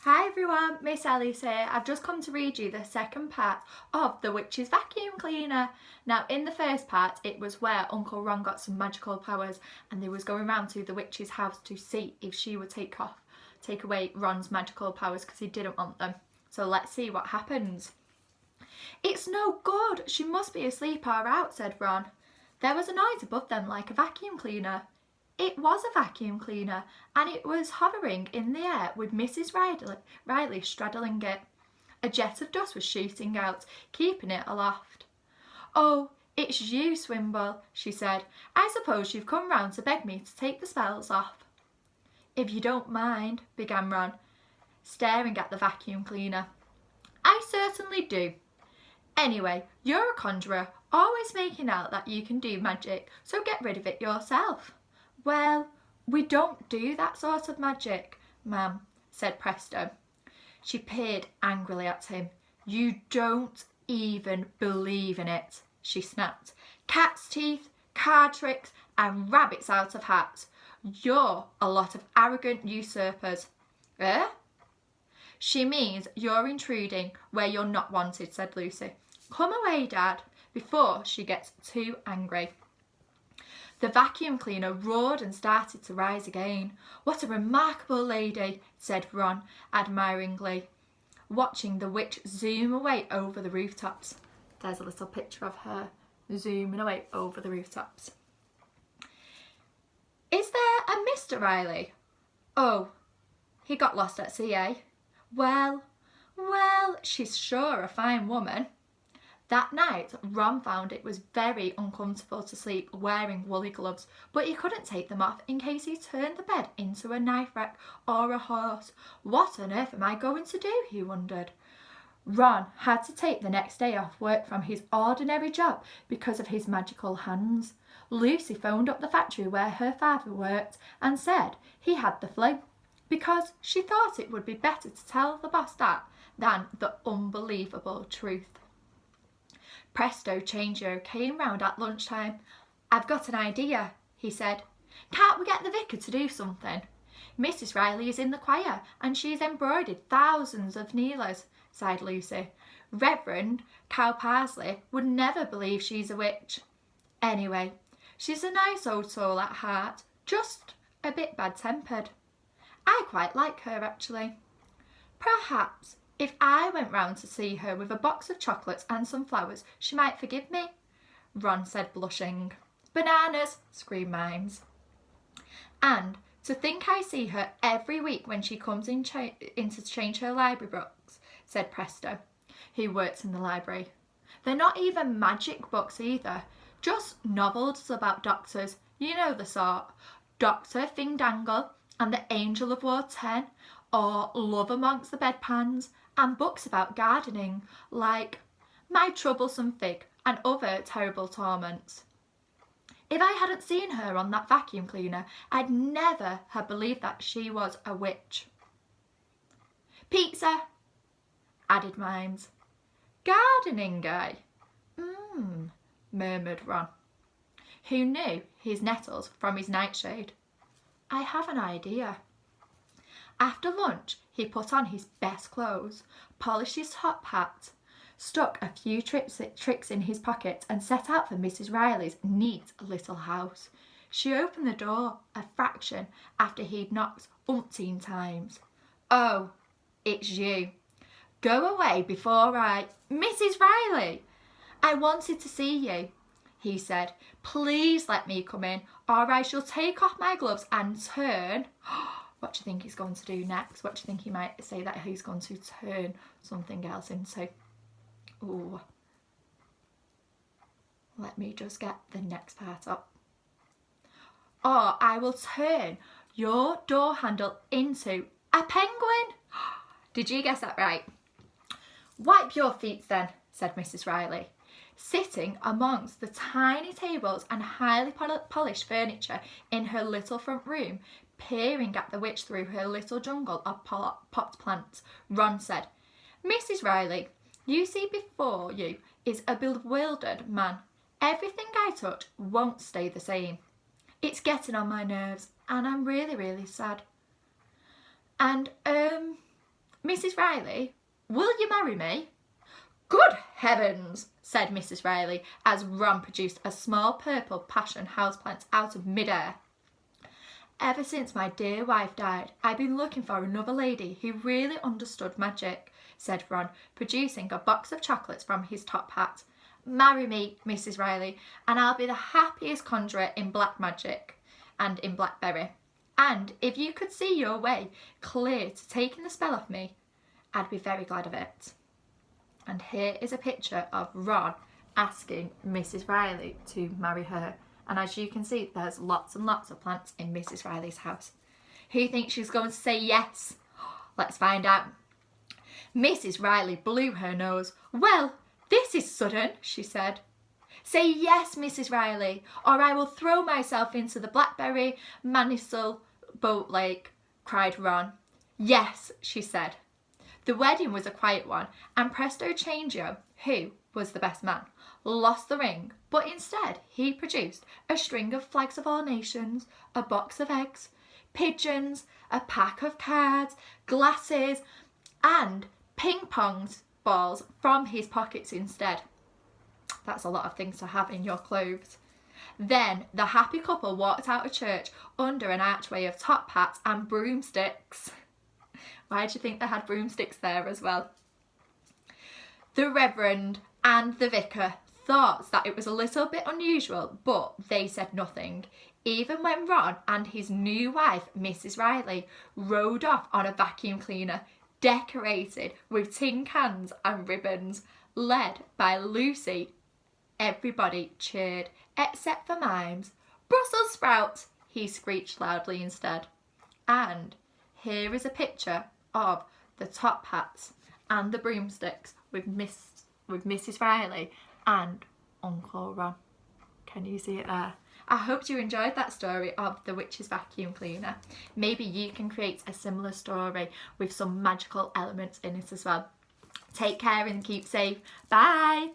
Hi everyone, Miss Ellie's here. I've just come to read you the second part of The Witch's Vacuum Cleaner. Now in the first part it was where Uncle Ron got some magical powers and they was going round to the witch's house to see if she would take away Ron's magical powers because he didn't want them. So let's see what happens. "It's no good, she must be asleep or out," said Ron. There was a noise above them like a vacuum cleaner. It was a vacuum cleaner, and it was hovering in the air with Mrs. Riley straddling it. A jet of dust was shooting out, keeping it aloft. "Oh, it's you, Swimble," she said. "I suppose you've come round to beg me to take the spells off." "If you don't mind," began Ron, staring at the vacuum cleaner. "I certainly do. Anyway, you're a conjurer, always making out that you can do magic, so get rid of it yourself." "Well, we don't do that sort of magic, ma'am," said Presto. She peered angrily at him. "You don't even believe in it," she snapped. "Cat's teeth, card tricks, and rabbits out of hats. You're a lot of arrogant usurpers." "Eh?" "She means you're intruding where you're not wanted," said Lucy. "Come away, Dad, before she gets too angry." The vacuum cleaner roared and started to rise again. "What a remarkable lady," said Ron admiringly, watching the witch zoom away over the rooftops. There's a little picture of her zooming away over the rooftops. "Is there a Mr. Riley?" "Oh, he got lost at sea, eh? Well, she's sure a fine woman." That night, Ron found it was very uncomfortable to sleep wearing woolly gloves, but he couldn't take them off in case he turned the bed into a knife rack or a horse. "What on earth am I going to do?" he wondered. Ron had to take the next day off work from his ordinary job because of his magical hands. Lucy phoned up the factory where her father worked and said he had the flu, because she thought it would be better to tell the boss that than the unbelievable truth. Presto Changeo came round at lunchtime. "I've got an idea," he said. "Can't we get the vicar to do something? Mrs. Riley is in the choir and she's embroidered thousands of kneelers," sighed Lucy. "Reverend Cow Parsley would never believe she's a witch. Anyway, she's a nice old soul at heart, just a bit bad-tempered. I quite like her, actually. Perhaps if I went round to see her with a box of chocolates and some flowers, she might forgive me," Ron said, blushing. "Bananas!" screamed Mimes. "And to think I see her every week when she comes in to change her library books," said Presto, who works in the library. "They're not even magic books either, just novels about doctors, you know the sort. Dr. Fingdangle and the Angel of Ward 10, or Love Amongst the Bedpans, and books about gardening, like My Troublesome Fig and other terrible torments. If I hadn't seen her on that vacuum cleaner, I'd never have believed that she was a witch." "Pizza," added Mimes. "Gardening, eh?" Murmured Ron, who knew his nettles from his nightshade. "I have an idea." After lunch, he put on his best clothes, polished his top hat, stuck a few tricks in his pocket, and set out for Mrs. Riley's neat little house. She opened the door a fraction after he'd knocked umpteen times. "Oh, it's you. Go away before Mrs. Riley, I wanted to see you," he said. "Please let me come in, or I shall take off my gloves and turn..." What do you think he's going to do next? What do you think he might say that he's going to turn something else into? Ooh. Let me just get the next part up. "Or I will turn your door handle into a penguin." Did you guess that right? "Wipe your feet then," said Mrs. Riley. Sitting amongst the tiny tables and highly polished furniture in her little front room, peering at the witch through her little jungle of pot plants, Ron said, "Mrs. Riley, you see before you is a bewildered man. Everything I touch won't stay the same. It's getting on my nerves and I'm really, really sad. And, Mrs. Riley, will you marry me? Good heavens, said Mrs. Riley as Ron produced a small purple passion houseplant out of midair. Ever since my dear wife died, I've been looking for another lady who really understood magic, said Ron, producing a box of chocolates from his top hat. Marry me, Mrs. Riley, and I'll be the happiest conjurer in black magic and in Blackberry. And if you could see your way clear to taking the spell off me, I'd be very glad of it. And here is a picture of Ron asking Mrs. Riley to marry her. And as you can see, there's lots and lots of plants in Mrs. Riley's house. Who thinks she's going to say yes? Let's find out. Mrs. Riley blew her nose. Well, this is sudden, she said. Say yes, Mrs. Riley, or I will throw myself into the Blackberry Manisal boat lake, cried Ron. Yes, she said. The wedding was a quiet one, and Presto Changio, who was the best man, lost the ring, but instead he produced a string of flags of all nations, a box of eggs, pigeons, a pack of cards, glasses, and ping-pong balls from his pockets instead. That's a lot of things to have in your clothes. Then the happy couple walked out of church under an archway of top hats and broomsticks. Why do you think they had broomsticks there as well? The Reverend and the Vicar thought that it was a little bit unusual, but they said nothing, even when Ron and his new wife, Mrs. Riley, rode off on a vacuum cleaner decorated with tin cans and ribbons, led by Lucy. Everybody cheered, except for Mimes. Brussels sprouts, he screeched loudly instead. And here is a picture of the top hats and the broomsticks with Mrs. Riley and Uncle Ron. Can you see it there? I hope you enjoyed that story of the witch's vacuum cleaner. Maybe you can create a similar story with some magical elements in it as well. Take care and keep safe. Bye!